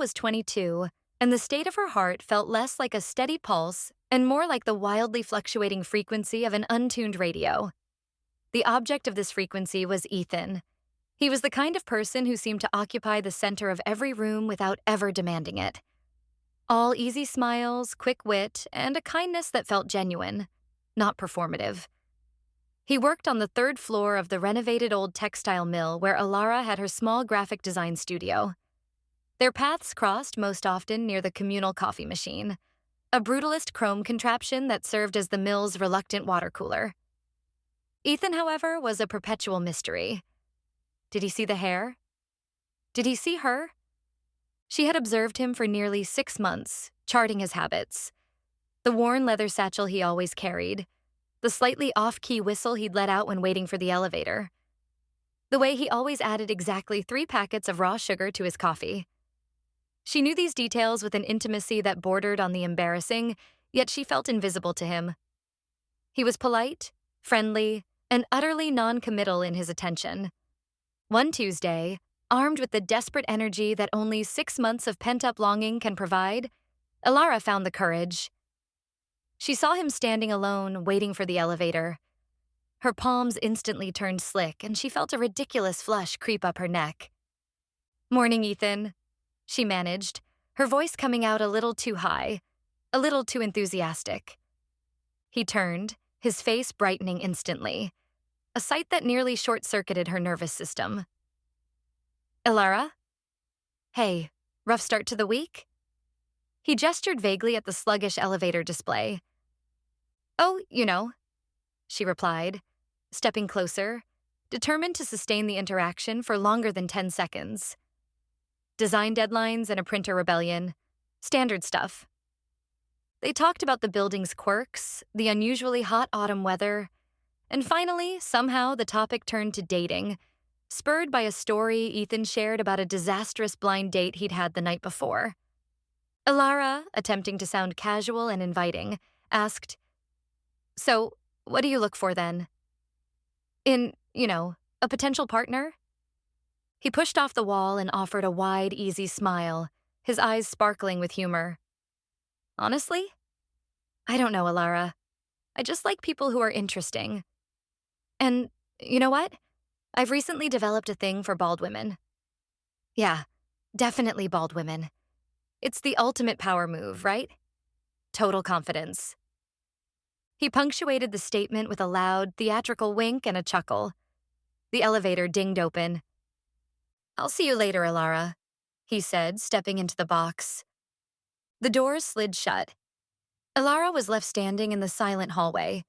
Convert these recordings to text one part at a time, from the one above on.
was 22, and the state of her heart felt less like a steady pulse and more like the wildly fluctuating frequency of an untuned radio. The object of this frequency was Ethan. He was the kind of person who seemed to occupy the center of every room without ever demanding it. All easy smiles, quick wit, and a kindness that felt genuine, not performative. He worked on the third floor of the renovated old textile mill where Alara had her small graphic design studio. Their paths crossed most often near the communal coffee machine, a brutalist chrome contraption that served as the mill's reluctant water cooler. Ethan, however, was a perpetual mystery. Did he see the hair? Did he see her? She had observed him for nearly 6 months, charting his habits. The worn leather satchel he always carried, the slightly off-key whistle he'd let out when waiting for the elevator, the way he always added exactly 3 packets of raw sugar to his coffee. She knew these details with an intimacy that bordered on the embarrassing, yet she felt invisible to him. He was polite, friendly, and utterly non-committal in his attention. One Tuesday, armed with the desperate energy that only 6 months of pent-up longing can provide, Alara found the courage. She saw him standing alone, waiting for the elevator. Her palms instantly turned slick, and she felt a ridiculous flush creep up her neck. "Morning, Ethan," she managed, her voice coming out a little too high, a little too enthusiastic. He turned, his face brightening instantly, a sight that nearly short-circuited her nervous system. "Alara? Hey, rough start to the week?" He gestured vaguely at the sluggish elevator display. "Oh, she replied, stepping closer, determined to sustain the interaction for longer than 10 seconds. Design deadlines and a printer rebellion. Standard stuff. They talked about the building's quirks, the unusually hot autumn weather, and finally, somehow, the topic turned to dating, spurred by a story Ethan shared about a disastrous blind date he'd had the night before. Alara, attempting to sound casual and inviting, asked, "So, what do you look for then? In, a potential partner?" He pushed off the wall and offered a wide, easy smile, his eyes sparkling with humor. "Honestly? I don't know, Alara. I just like people who are interesting. And, you know what? I've recently developed a thing for bald women. Yeah, definitely bald women. It's the ultimate power move, right? Total confidence." He punctuated the statement with a loud, theatrical wink and a chuckle. The elevator dinged open. "I'll see you later, Alara," he said, stepping into the box. The doors slid shut. Alara was left standing in the silent hallway.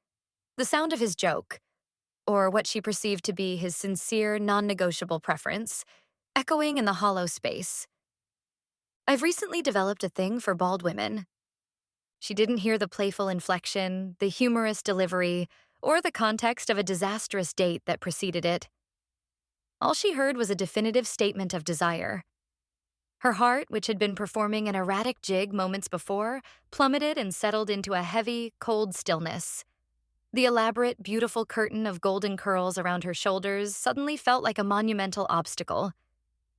The sound of his joke, or what she perceived to be his sincere, non-negotiable preference, echoing in the hollow space. "I've recently developed a thing for bald women." She didn't hear the playful inflection, the humorous delivery, or the context of a disastrous date that preceded it. All she heard was a definitive statement of desire. Her heart, which had been performing an erratic jig moments before, plummeted and settled into a heavy, cold stillness. The elaborate, beautiful curtain of golden curls around her shoulders suddenly felt like a monumental obstacle.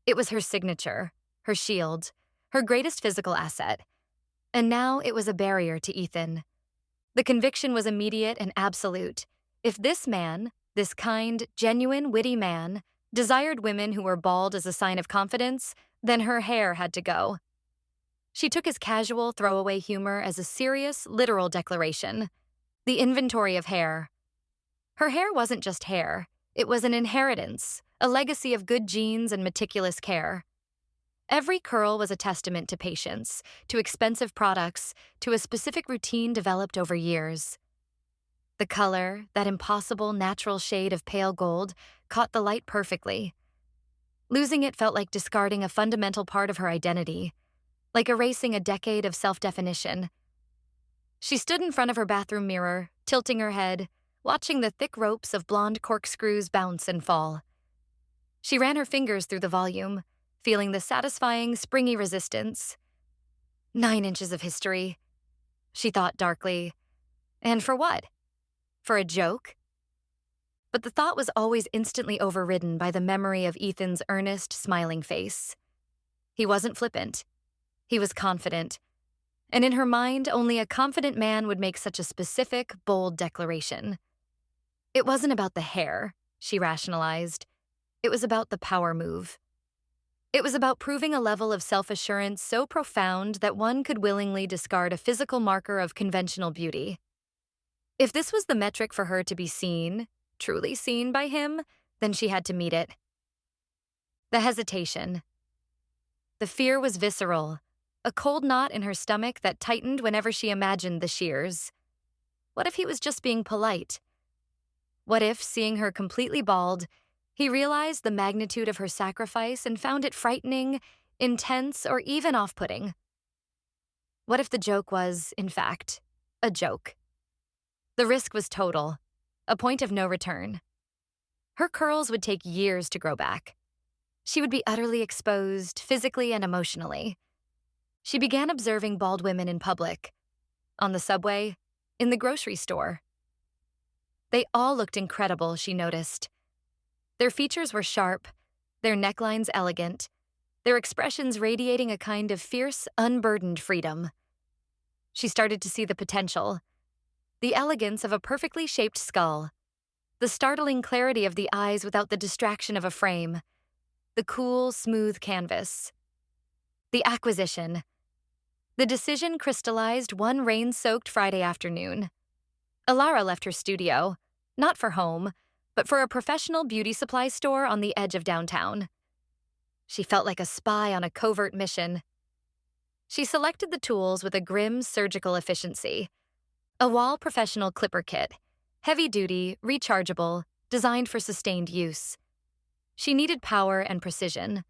It was her signature, her shield, her greatest physical asset. And now it was a barrier to Ethan. The conviction was immediate and absolute. If this man, this kind, genuine, witty man, desired women who were bald as a sign of confidence, then her hair had to go. She took his casual, throwaway humor as a serious, literal declaration. The inventory of hair. Her hair wasn't just hair. It was an inheritance, a legacy of good genes and meticulous care. Every curl was a testament to patience, to expensive products, to a specific routine developed over years. The color, that impossible natural shade of pale gold, caught the light perfectly. Losing it felt like discarding a fundamental part of her identity, like erasing a decade of self-definition. She stood in front of her bathroom mirror, tilting her head, watching the thick ropes of blonde corkscrews bounce and fall. She ran her fingers through the volume, feeling the satisfying, springy resistance. 9 inches of history, she thought darkly. And for what? For a joke? But the thought was always instantly overridden by the memory of Ethan's earnest, smiling face. He wasn't flippant. He was confident, and in her mind, only a confident man would make such a specific, bold declaration. It wasn't about the hair, she rationalized. It was about the power move. It was about proving a level of self-assurance so profound that one could willingly discard a physical marker of conventional beauty. If this was the metric for her to be seen, truly seen by him, then she had to meet it. The hesitation. The fear was visceral, a cold knot in her stomach that tightened whenever she imagined the shears. What if he was just being polite? What if, seeing her completely bald, he realized the magnitude of her sacrifice and found it frightening, intense, or even off-putting? What if the joke was, in fact, a joke? The risk was total, a point of no return. Her curls would take years to grow back. She would be utterly exposed, physically and emotionally. She began observing bald women in public, on the subway, in the grocery store. They all looked incredible, she noticed. Their features were sharp, their necklines elegant, their expressions radiating a kind of fierce, unburdened freedom. She started to see the potential, the elegance of a perfectly shaped skull, the startling clarity of the eyes without the distraction of a frame, the cool, smooth canvas. The acquisition. The decision crystallized one rain-soaked Friday afternoon. Alara left her studio, not for home, but for a professional beauty supply store on the edge of downtown. She felt like a spy on a covert mission. She selected the tools with a grim surgical efficiency. A Wall Professional Clipper Kit, heavy-duty, rechargeable, designed for sustained use. She needed power and precision.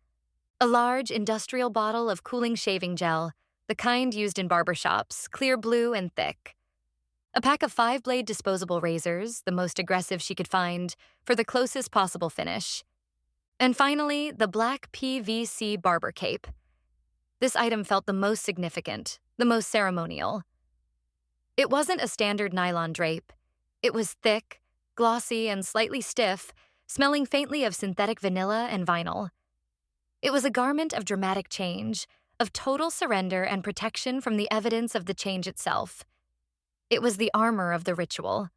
A large, industrial bottle of cooling shaving gel, the kind used in barbershops, clear blue and thick. A pack of 5-blade disposable razors, the most aggressive she could find, for the closest possible finish. And finally, the black PVC barber cape. This item felt the most significant, the most ceremonial. It wasn't a standard nylon drape. It was thick, glossy, and slightly stiff, smelling faintly of synthetic vanilla and vinyl. It was a garment of dramatic change, of total surrender and protection from the evidence of the change itself. It was the armor of the ritual.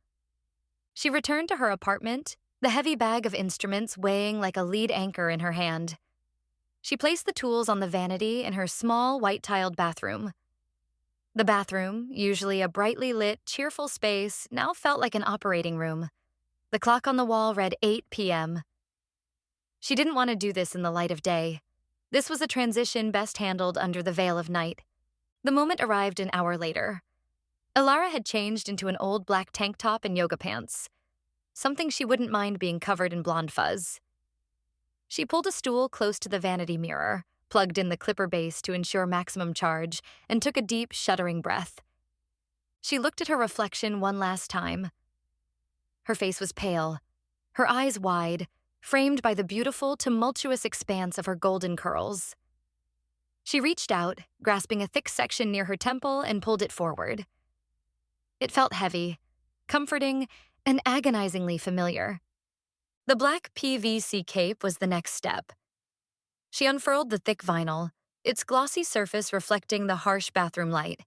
She returned to her apartment, the heavy bag of instruments weighing like a lead anchor in her hand. She placed the tools on the vanity in her small, white-tiled bathroom. The bathroom, usually a brightly lit, cheerful space, now felt like an operating room. The clock on the wall read 8 p.m. She didn't want to do this in the light of day. This was a transition best handled under the veil of night. The moment arrived an hour later. Alara had changed into an old black tank top and yoga pants, something she wouldn't mind being covered in blonde fuzz. She pulled a stool close to the vanity mirror, plugged in the clipper base to ensure maximum charge, and took a deep, shuddering breath. She looked at her reflection one last time. Her face was pale, her eyes wide, framed by the beautiful, tumultuous expanse of her golden curls. She reached out, grasping a thick section near her temple, and pulled it forward. It felt heavy, comforting, and agonizingly familiar. The black PVC cape was the next step. She unfurled the thick vinyl, its glossy surface reflecting the harsh bathroom light.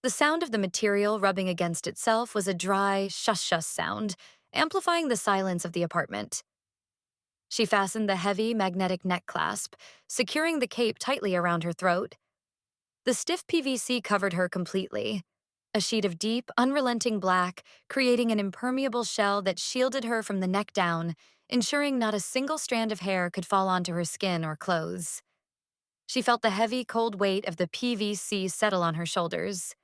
The sound of the material rubbing against itself was a dry, shush-shush sound, amplifying the silence of the apartment. She fastened the heavy, magnetic neck clasp, securing the cape tightly around her throat. The stiff PVC covered her completely, a sheet of deep, unrelenting black, creating an impermeable shell that shielded her from the neck down, ensuring not a single strand of hair could fall onto her skin or clothes. She felt the heavy, cold weight of the PVC settle on her shoulders.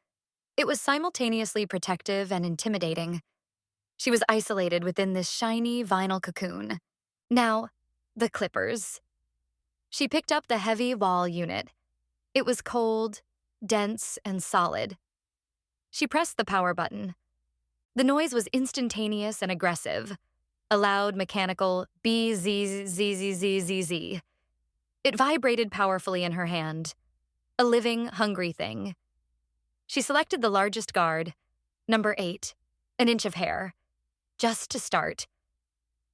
It was simultaneously protective and intimidating. She was isolated within this shiny vinyl cocoon. Now, the clippers. She picked up the heavy wall unit. It was cold, dense, and solid. She pressed the power button. The noise was instantaneous and aggressive, a loud, mechanical bzzzzzzz. It vibrated powerfully in her hand, a living, hungry thing. She selected the largest guard, number 8, an inch of hair, just to start.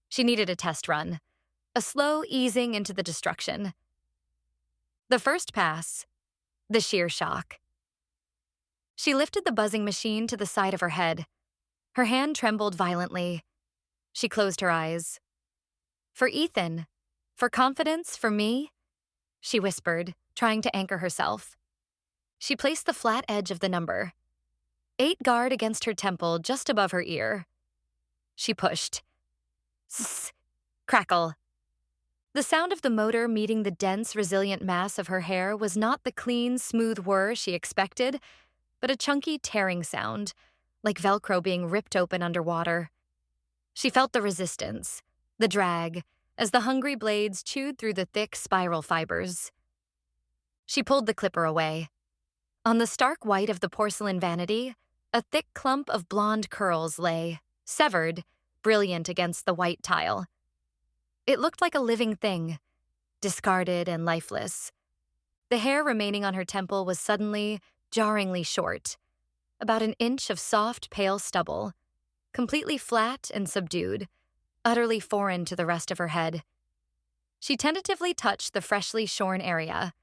She needed a test run, a slow easing into the destruction. The first pass, The sheer shock. She lifted the buzzing machine to the side of her head. Her hand trembled violently. She closed her eyes. For Ethan. For confidence, for me, she whispered, trying to anchor herself. She placed the flat edge of the number. 8 guard against her temple, just above her ear. She pushed. Sss. Crackle. The sound of the motor meeting the dense, resilient mass of her hair was not the clean, smooth whir she expected, but a chunky, tearing sound, like Velcro being ripped open underwater. She felt the resistance, the drag, as the hungry blades chewed through the thick spiral fibers. She pulled the clipper away. On the stark white of the porcelain vanity, a thick clump of blonde curls lay, severed, brilliant against the white tile. It looked like a living thing, discarded and lifeless. The hair remaining on her temple was suddenly, jarringly short, about an inch of soft, pale stubble, completely flat and subdued, utterly foreign to the rest of her head. She tentatively touched the freshly shorn area.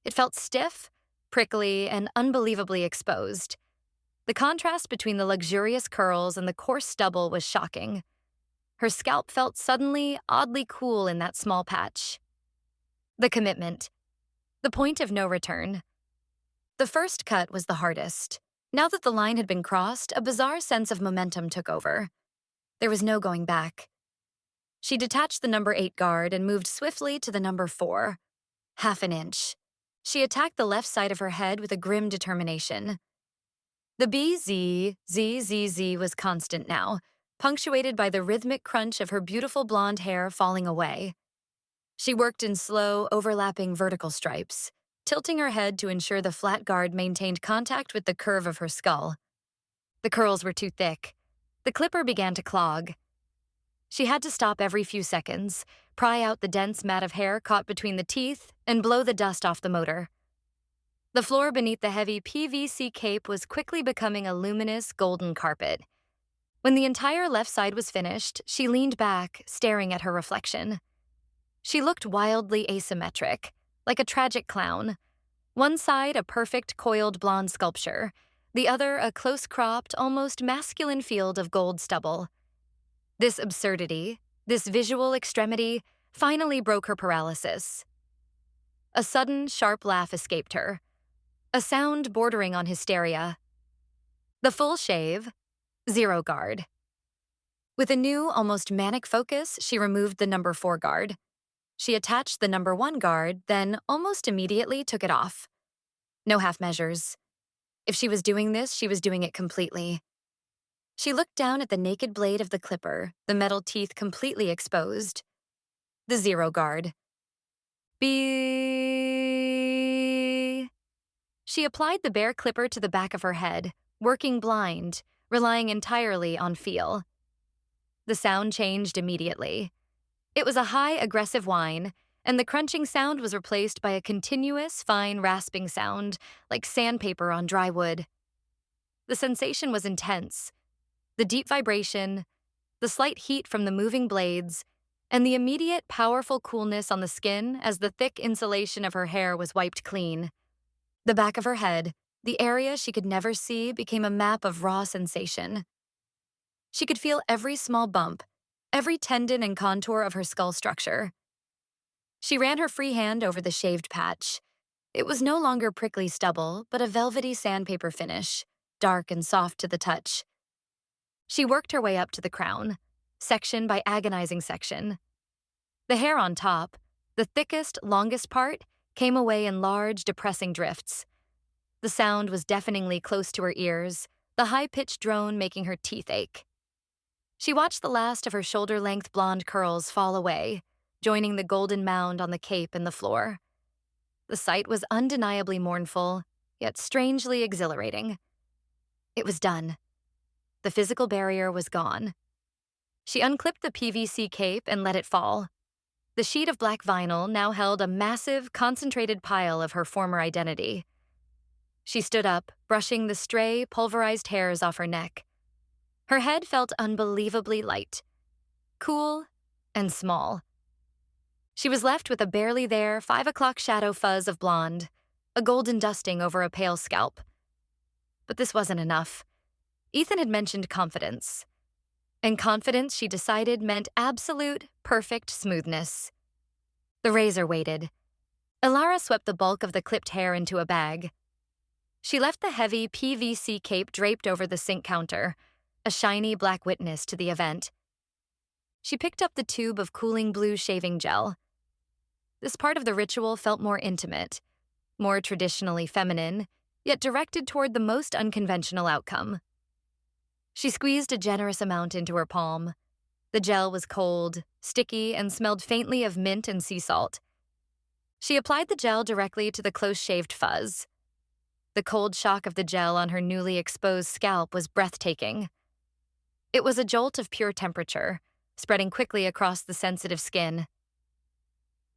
It felt stiff, prickly, and unbelievably exposed. The contrast between the luxurious curls and the coarse stubble was shocking. Her scalp felt suddenly oddly cool in that small patch. The commitment. The point of no return. The first cut was the hardest. Now that the line had been crossed, a bizarre sense of momentum took over. There was no going back. She detached the number 8 guard and moved swiftly to the number 4. Half an inch. She attacked the left side of her head with a grim determination. The BZZZZ was constant now, punctuated by the rhythmic crunch of her beautiful blonde hair falling away. She worked in slow, overlapping vertical stripes, tilting her head to ensure the flat guard maintained contact with the curve of her skull. The curls were too thick. The clipper began to clog. She had to stop every few seconds, pry out the dense mat of hair caught between the teeth, and blow the dust off the motor. The floor beneath the heavy PVC cape was quickly becoming a luminous, golden carpet. When the entire left side was finished, she leaned back, staring at her reflection. She looked wildly asymmetric, like a tragic clown. One side a perfect coiled blonde sculpture, the other a close-cropped, almost masculine field of gold stubble. This absurdity, this visual extremity, finally broke her paralysis. A sudden, sharp laugh escaped her, a sound bordering on hysteria. The full shave, 0 guard. With a new, almost manic focus, she removed the number 4 guard. She attached the number 1 guard, then almost immediately took it off. No half measures. If she was doing this, she was doing it completely. She looked down at the naked blade of the clipper, the metal teeth completely exposed. The 0 guard. B. She applied the bare clipper to the back of her head, working blind, relying entirely on feel. The sound changed immediately. It was a high, aggressive whine, and the crunching sound was replaced by a continuous, fine, rasping sound, like sandpaper on dry wood. The sensation was intense. The deep vibration, the slight heat from the moving blades, and the immediate, powerful coolness on the skin as the thick insulation of her hair was wiped clean. The back of her head, the area she could never see, became a map of raw sensation. She could feel every small bump, every tendon and contour of her skull structure. She ran her free hand over the shaved patch. It was no longer prickly stubble, but a velvety sandpaper finish, dark and soft to the touch. She worked her way up to the crown, section by agonizing section. The hair on top, the thickest, longest part, came away in large, depressing drifts. The sound was deafeningly close to her ears, the high-pitched drone making her teeth ache. She watched the last of her shoulder-length blonde curls fall away, joining the golden mound on the cape and the floor. The sight was undeniably mournful, yet strangely exhilarating. It was done. The physical barrier was gone. She unclipped the PVC cape and let it fall. The sheet of black vinyl now held a massive, concentrated pile of her former identity. She stood up, brushing the stray, pulverized hairs off her neck. Her head felt unbelievably light, cool, and small. She was left with a barely there 5 o'clock shadow fuzz of blonde, a golden dusting over a pale scalp. But this wasn't enough. Ethan had mentioned confidence. And confidence, she decided, meant absolute, perfect smoothness. The razor waited. Ilara swept the bulk of the clipped hair into a bag. She left the heavy PVC cape draped over the sink counter, a shiny black witness to the event. She picked up the tube of cooling blue shaving gel. This part of the ritual felt more intimate, more traditionally feminine, yet directed toward the most unconventional outcome. She squeezed a generous amount into her palm. The gel was cold, sticky, and smelled faintly of mint and sea salt. She applied the gel directly to the close-shaved fuzz. The cold shock of the gel on her newly exposed scalp was breathtaking. It was a jolt of pure temperature, spreading quickly across the sensitive skin.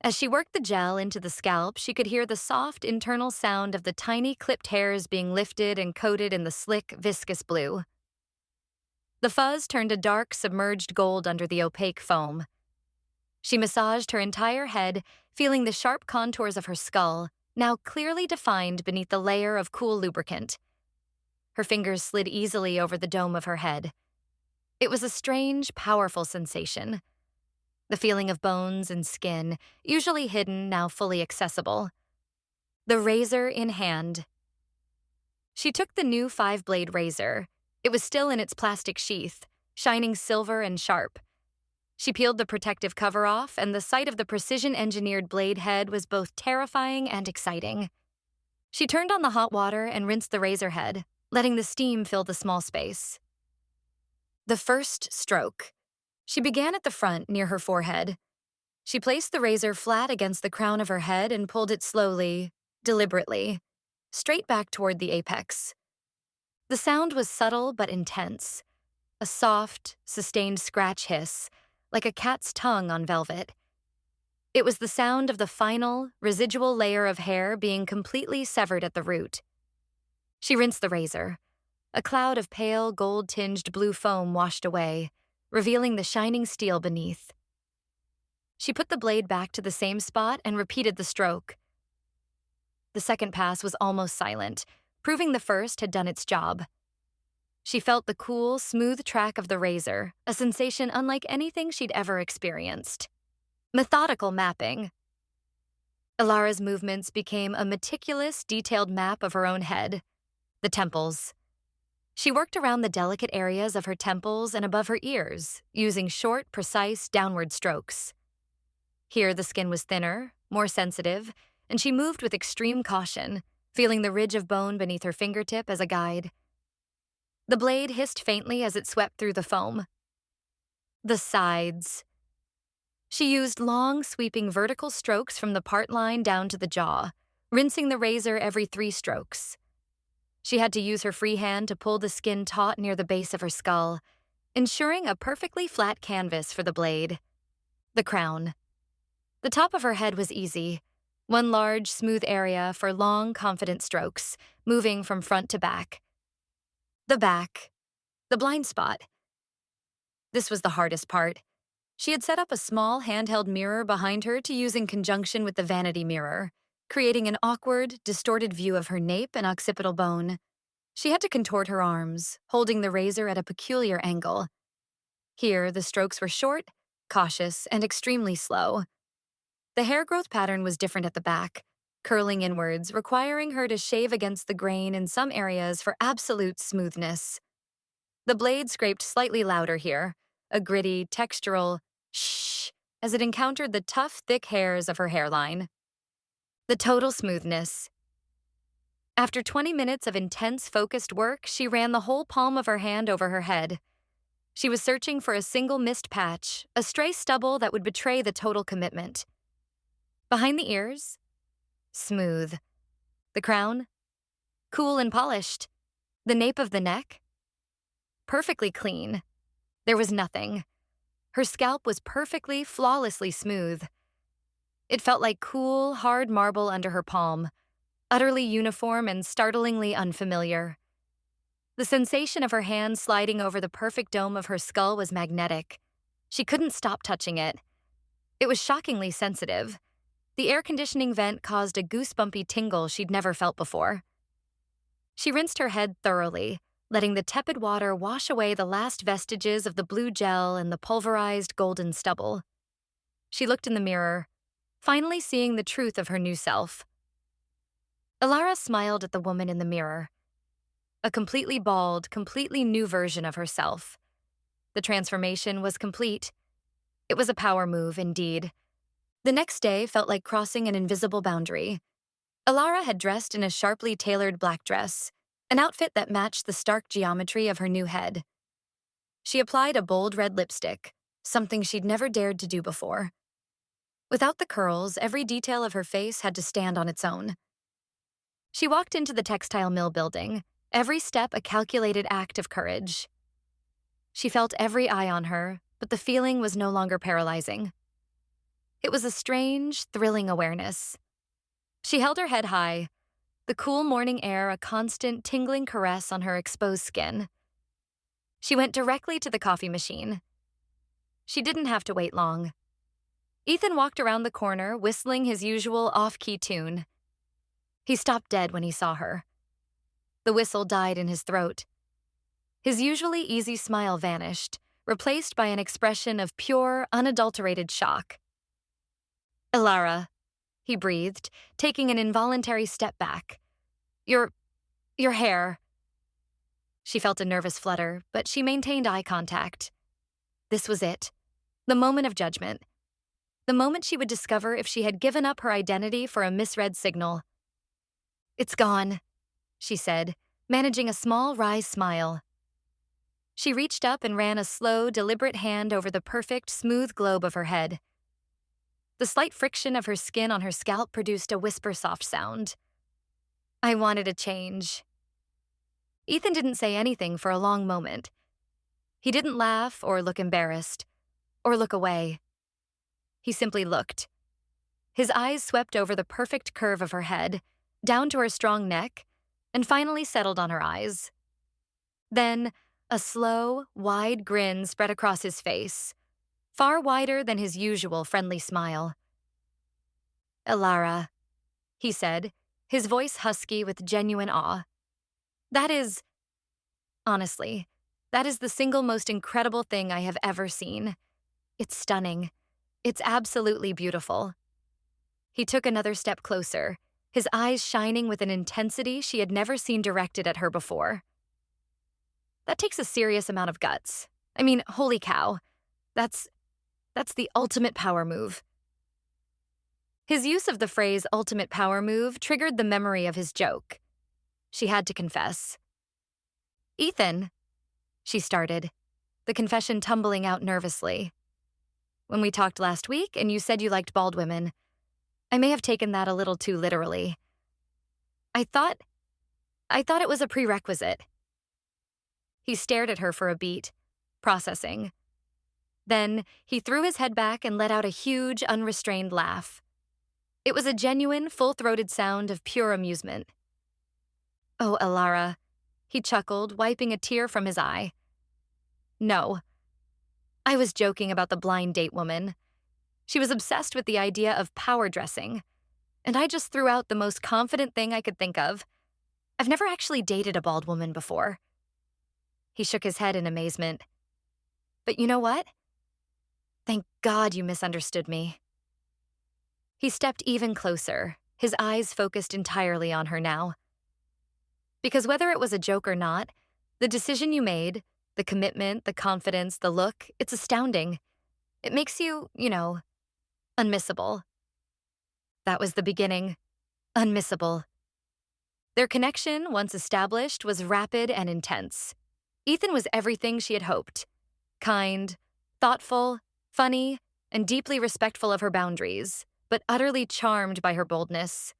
As she worked the gel into the scalp, she could hear the soft internal sound of the tiny clipped hairs being lifted and coated in the slick, viscous blue. The fuzz turned a dark, submerged gold under the opaque foam. She massaged her entire head, feeling the sharp contours of her skull, now clearly defined beneath the layer of cool lubricant. Her fingers slid easily over the dome of her head. It was a strange, powerful sensation. The feeling of bones and skin, usually hidden, now fully accessible. The razor in hand. She took the new 5-blade razor. It was still in its plastic sheath, shining silver and sharp. She peeled the protective cover off, and the sight of the precision-engineered blade head was both terrifying and exciting. She turned on the hot water and rinsed the razor head, letting the steam fill the small space. The first stroke. She began at the front, near her forehead. She placed the razor flat against the crown of her head and pulled it slowly, deliberately, straight back toward the apex. The sound was subtle but intense, a soft, sustained scratch hiss, like a cat's tongue on velvet. It was the sound of the final, residual layer of hair being completely severed at the root. She rinsed the razor. A cloud of pale, gold-tinged blue foam washed away, revealing the shining steel beneath. She put the blade back to the same spot and repeated the stroke. The second pass was almost silent, proving the first had done its job. She felt the cool, smooth track of the razor, a sensation unlike anything she'd ever experienced. Methodical mapping. Ilara's movements became a meticulous, detailed map of her own head. The temples. She worked around the delicate areas of her temples and above her ears, using short, precise, downward strokes. Here, the skin was thinner, more sensitive, and she moved with extreme caution, feeling the ridge of bone beneath her fingertip as a guide. The blade hissed faintly as it swept through the foam. The sides. She used long, sweeping vertical strokes from the part line down to the jaw, rinsing the razor every 3 strokes. She had to use her free hand to pull the skin taut near the base of her skull, ensuring a perfectly flat canvas for the blade. The crown. The top of her head was easy, one large, smooth area for long, confident strokes, moving from front to back. The back. The blind spot. This was the hardest part. She had set up a small handheld mirror behind her to use in conjunction with the vanity mirror, creating an awkward, distorted view of her nape and occipital bone. She had to contort her arms, holding the razor at a peculiar angle. Here, the strokes were short, cautious, and extremely slow. The hair growth pattern was different at the back, curling inwards, requiring her to shave against the grain in some areas for absolute smoothness. The blade scraped slightly louder here, a gritty, textural shh as it encountered the tough, thick hairs of her hairline. The total smoothness. After 20 minutes of intense, focused work, she ran the whole palm of her hand over her head. She was searching for a single missed patch, a stray stubble that would betray the total commitment. Behind the ears, smooth. The crown, cool and polished. The nape of the neck, perfectly clean. There was nothing. Her scalp was perfectly, flawlessly smooth. It felt like cool, hard marble under her palm, utterly uniform and startlingly unfamiliar. The sensation of her hand sliding over the perfect dome of her skull was magnetic. She couldn't stop touching it. It was shockingly sensitive. The air conditioning vent caused a goosebumpy tingle she'd never felt before. She rinsed her head thoroughly, letting the tepid water wash away the last vestiges of the blue gel and the pulverized golden stubble. She looked in the mirror, finally seeing the truth of her new self. Alara smiled at the woman in the mirror. A completely bald, completely new version of herself. The transformation was complete. It was a power move, indeed. The next day felt like crossing an invisible boundary. Alara had dressed in a sharply tailored black dress, an outfit that matched the stark geometry of her new head. She applied a bold red lipstick, something she'd never dared to do before. Without the curls, every detail of her face had to stand on its own. She walked into the textile mill building, every step a calculated act of courage. She felt every eye on her, but the feeling was no longer paralyzing. It was a strange, thrilling awareness. She held her head high, the cool morning air a constant, tingling caress on her exposed skin. She went directly to the coffee machine. She didn't have to wait long. Ethan walked around the corner, whistling his usual off-key tune. He stopped dead when he saw her. The whistle died in his throat. His usually easy smile vanished, replaced by an expression of pure, unadulterated shock. "Alara," he breathed, taking an involuntary step back. Your hair." She felt a nervous flutter, but she maintained eye contact. This was it. The moment of judgment. The moment she would discover if she had given up her identity for a misread signal. "It's gone," she said, managing a small wry smile. She reached up and ran a slow, deliberate hand over the perfect, smooth globe of her head. The slight friction of her skin on her scalp produced a whisper-soft sound. "I wanted a change." Ethan didn't say anything for a long moment. He didn't laugh or look embarrassed, or look away. He simply looked. His eyes swept over the perfect curve of her head, down to her strong neck, and finally settled on her eyes. Then, a slow, wide grin spread across his face, far wider than his usual friendly smile. "Alara," he said, his voice husky with genuine awe. Honestly, that is the single most incredible thing I have ever seen. It's stunning. It's absolutely beautiful." He took another step closer, his eyes shining with an intensity she had never seen directed at her before. "That takes a serious amount of guts. I mean, holy cow. That's the ultimate power move." His use of the phrase ultimate power move triggered the memory of his joke. She had to confess. "Ethan," she started, the confession tumbling out nervously. "When we talked last week and you said you liked bald women, I may have taken that a little too literally. I thought it was a prerequisite." He stared at her for a beat, processing. Then he threw his head back and let out a huge, unrestrained laugh. It was a genuine, full-throated sound of pure amusement. "Oh, Alara," he chuckled, wiping a tear from his eye. "No. I was joking about the blind date woman. She was obsessed with the idea of power dressing, and I just threw out the most confident thing I could think of. I've never actually dated a bald woman before." He shook his head in amazement. "But you know what? Thank God you misunderstood me." He stepped even closer, his eyes focused entirely on her now. "Because whether it was a joke or not, the decision you made, the commitment, the confidence, the look, it's astounding. It makes you, unmissable." That was the beginning. Unmissable. Their connection, once established, was rapid and intense. Ethan was everything she had hoped. Kind, thoughtful, funny, and deeply respectful of her boundaries, but utterly charmed by her boldness.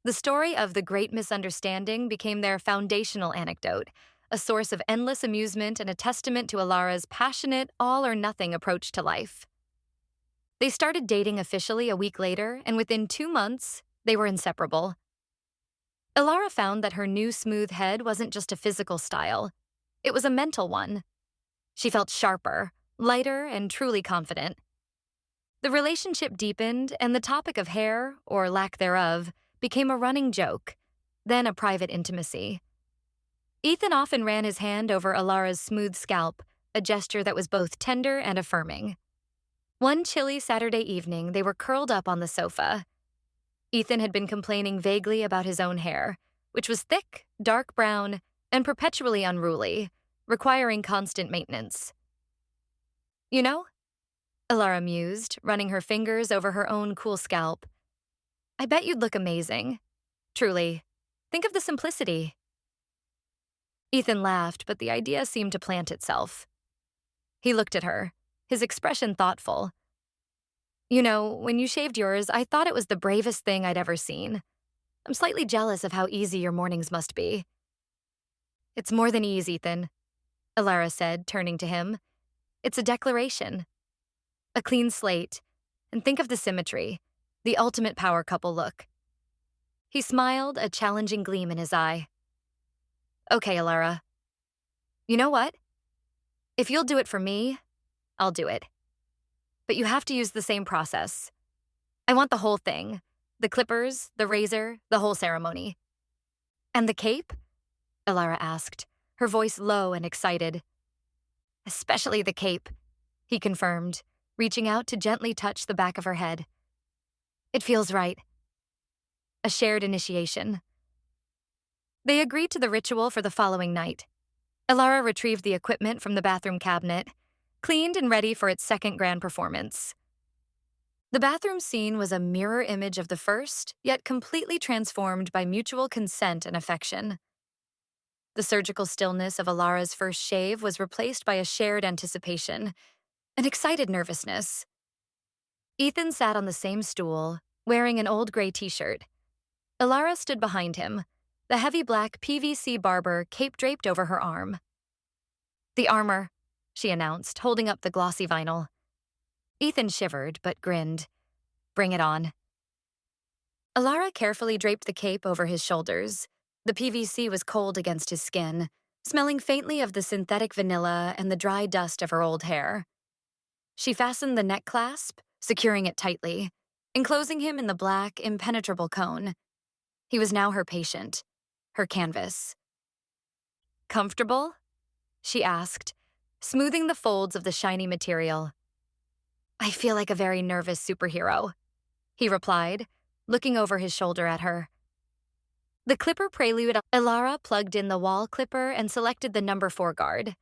The story of the Great Misunderstanding became their foundational anecdote, a source of endless amusement and a testament to Alara's passionate, all-or-nothing approach to life. They started dating officially a week later, and within 2 months, they were inseparable. Alara found that her new smooth head wasn't just a physical style. It was a mental one. She felt sharper, lighter, and truly confident. The relationship deepened, and the topic of hair, or lack thereof, became a running joke, then a private intimacy. Ethan often ran his hand over Alara's smooth scalp, a gesture that was both tender and affirming. One chilly Saturday evening, they were curled up on the sofa. Ethan had been complaining vaguely about his own hair, which was thick, dark brown, and perpetually unruly, requiring constant maintenance. You know, Alara mused, running her fingers over her own cool scalp. I bet you'd look amazing. Truly. Think of the simplicity. Ethan laughed, but the idea seemed to plant itself. He looked at her, his expression thoughtful. You know, when you shaved yours, I thought it was the bravest thing I'd ever seen. I'm slightly jealous of how easy your mornings must be. It's more than ease, Ethan, Alara said, turning to him. It's a declaration. A clean slate. And think of the symmetry, the ultimate power couple look. He smiled, a challenging gleam in his eye. Okay, Alara. You know what? If you'll do it for me, I'll do it. But you have to use the same process. I want the whole thing. The clippers, the razor, the whole ceremony. And the cape? Alara asked, her voice low and excited. Especially the cape, he confirmed, reaching out to gently touch the back of her head. It feels right. A shared initiation. They agreed to the ritual for the following night. Alara retrieved the equipment from the bathroom cabinet, cleaned and ready for its second grand performance. The bathroom scene was a mirror image of the first, yet completely transformed by mutual consent and affection. The surgical stillness of Alara's first shave was replaced by a shared anticipation, an excited nervousness. Ethan sat on the same stool, wearing an old gray t-shirt. Alara stood behind him, the heavy black PVC barber cape draped over her arm. The armor, she announced, holding up the glossy vinyl. Ethan shivered, but grinned. Bring it on. Alara carefully draped the cape over his shoulders. The PVC was cold against his skin, smelling faintly of the synthetic vanilla and the dry dust of her old hair. She fastened the neck clasp, securing it tightly, enclosing him in the black, impenetrable cone. He was now her patient, her canvas. Comfortable? She asked, smoothing the folds of the shiny material. I feel like a very nervous superhero, he replied, looking over his shoulder at her. The clipper prelude, Alara plugged in the wall clipper and selected the number 4 guard.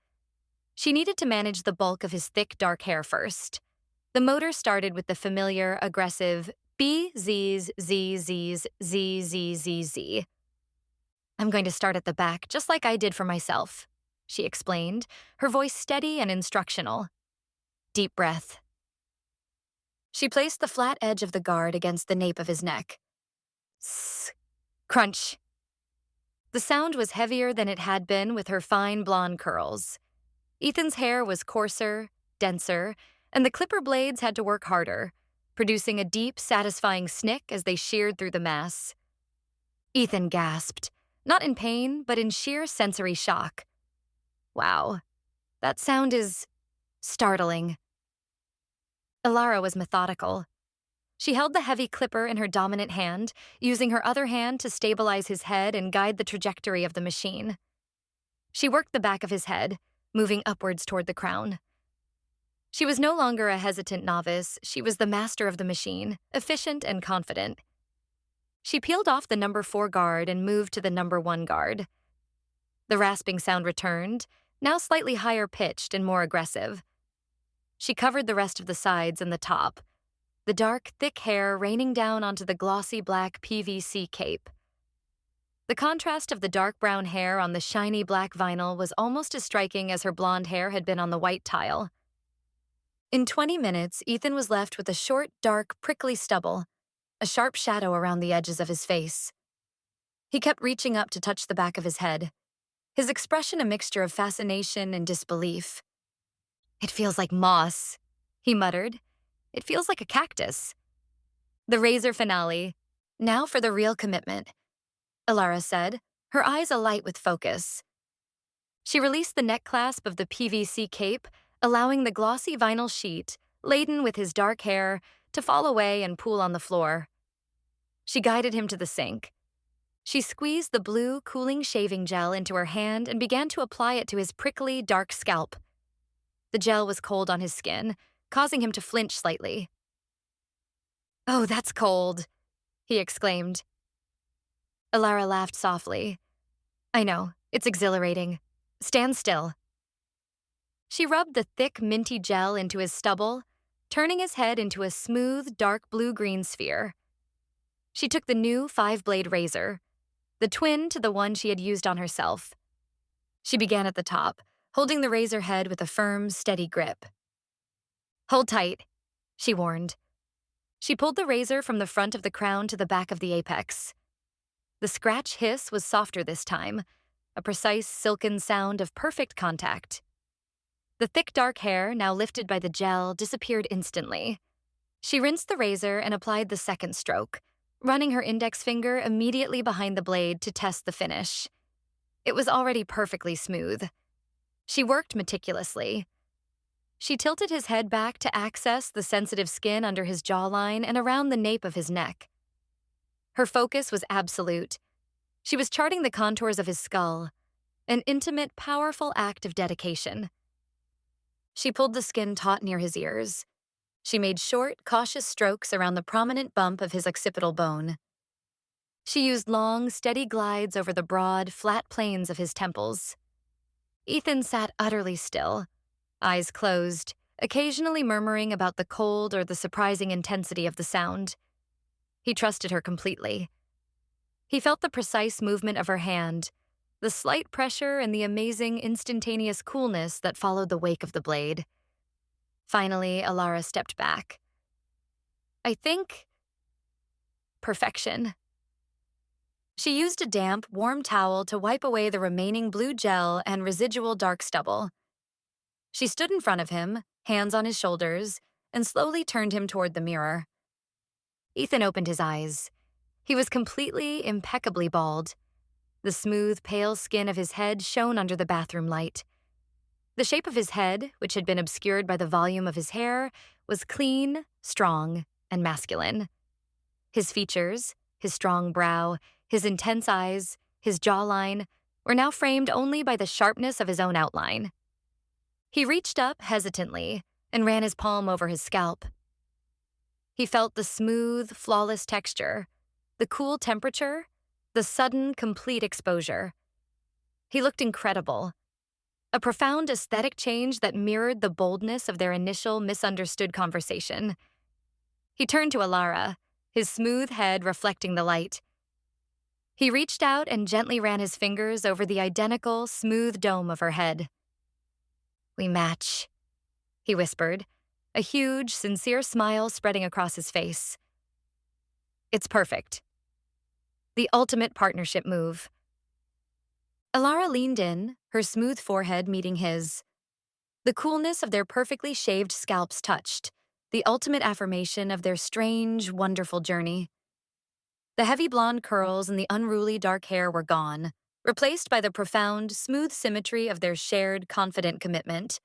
She needed to manage the bulk of his thick, dark hair first. The motor started with the familiar, aggressive B, Z's, Z, Z's, Z, Z, Z, Z. I'm going to start at the back, just like I did for myself, she explained, her voice steady and instructional. Deep breath. She placed the flat edge of the guard against the nape of his neck. Sss. Crunch. The sound was heavier than it had been with her fine blonde curls. Ethan's hair was coarser, denser, and the clipper blades had to work harder, producing a deep, satisfying snick as they sheared through the mass. Ethan gasped, not in pain, but in sheer sensory shock. Wow, that sound is startling. Alara was methodical. She held the heavy clipper in her dominant hand, using her other hand to stabilize his head and guide the trajectory of the machine. She worked the back of his head, moving upwards toward the crown. She was no longer a hesitant novice, she was the master of the machine, efficient and confident. She peeled off the number 4 guard and moved to the number 1 guard. The rasping sound returned, now slightly higher pitched and more aggressive. She covered the rest of the sides and the top, the dark, thick hair raining down onto the glossy black PVC cape. The contrast of the dark brown hair on the shiny black vinyl was almost as striking as her blonde hair had been on the white tile. In 20 minutes, Ethan was left with a short, dark, prickly stubble, a sharp shadow around the edges of his face. He kept reaching up to touch the back of his head, his expression a mixture of fascination and disbelief. It feels like moss, he muttered. It feels like a cactus. The razor finale. Now for the real commitment, Alara said, her eyes alight with focus. She released the neck clasp of the PVC cape, allowing the glossy vinyl sheet, laden with his dark hair, to fall away and pool on the floor. She guided him to the sink. She squeezed the blue, cooling shaving gel into her hand and began to apply it to his prickly, dark scalp. The gel was cold on his skin, causing him to flinch slightly. "Oh, that's cold," he exclaimed. Alara laughed softly. "I know, it's exhilarating. Stand still." She rubbed the thick, minty gel into his stubble, turning his head into a smooth, dark blue-green sphere. She took the new 5-blade razor, the twin to the one she had used on herself. She began at the top, holding the razor head with a firm, steady grip. "Hold tight," she warned. She pulled the razor from the front of the crown to the back of the apex. The scratch hiss was softer this time, a precise, silken sound of perfect contact. The thick, dark hair, now lifted by the gel, disappeared instantly. She rinsed the razor and applied the second stroke, running her index finger immediately behind the blade to test the finish. It was already perfectly smooth. She worked meticulously. She tilted his head back to access the sensitive skin under his jawline and around the nape of his neck. Her focus was absolute. She was charting the contours of his skull, an intimate, powerful act of dedication. She pulled the skin taut near his ears. She made short, cautious strokes around the prominent bump of his occipital bone. She used long, steady glides over the broad, flat planes of his temples. Ethan sat utterly still, eyes closed, occasionally murmuring about the cold or the surprising intensity of the sound. He trusted her completely. He felt the precise movement of her hand, the slight pressure and the amazing instantaneous coolness that followed the wake of the blade. Finally, Alara stepped back. "I think..." Perfection. She used a damp, warm towel to wipe away the remaining blue gel and residual dark stubble. She stood in front of him, hands on his shoulders, and slowly turned him toward the mirror. Ethan opened his eyes. He was completely, impeccably bald. The smooth, pale skin of his head shone under the bathroom light. The shape of his head, which had been obscured by the volume of his hair, was clean, strong, and masculine. His features, his strong brow, his intense eyes, his jawline, were now framed only by the sharpness of his own outline. He reached up hesitantly and ran his palm over his scalp. He felt the smooth, flawless texture, the cool temperature, the sudden, complete exposure. He looked incredible. A profound aesthetic change that mirrored the boldness of their initial misunderstood conversation. He turned to Alara, his smooth head reflecting the light. He reached out and gently ran his fingers over the identical, smooth dome of her head. "We match," he whispered, a huge, sincere smile spreading across his face. "It's perfect." The ultimate partnership move. Alara leaned in, her smooth forehead meeting his. The coolness of their perfectly shaved scalps touched, the ultimate affirmation of their strange, wonderful journey. The heavy blonde curls and the unruly dark hair were gone, replaced by the profound, smooth symmetry of their shared, confident commitment.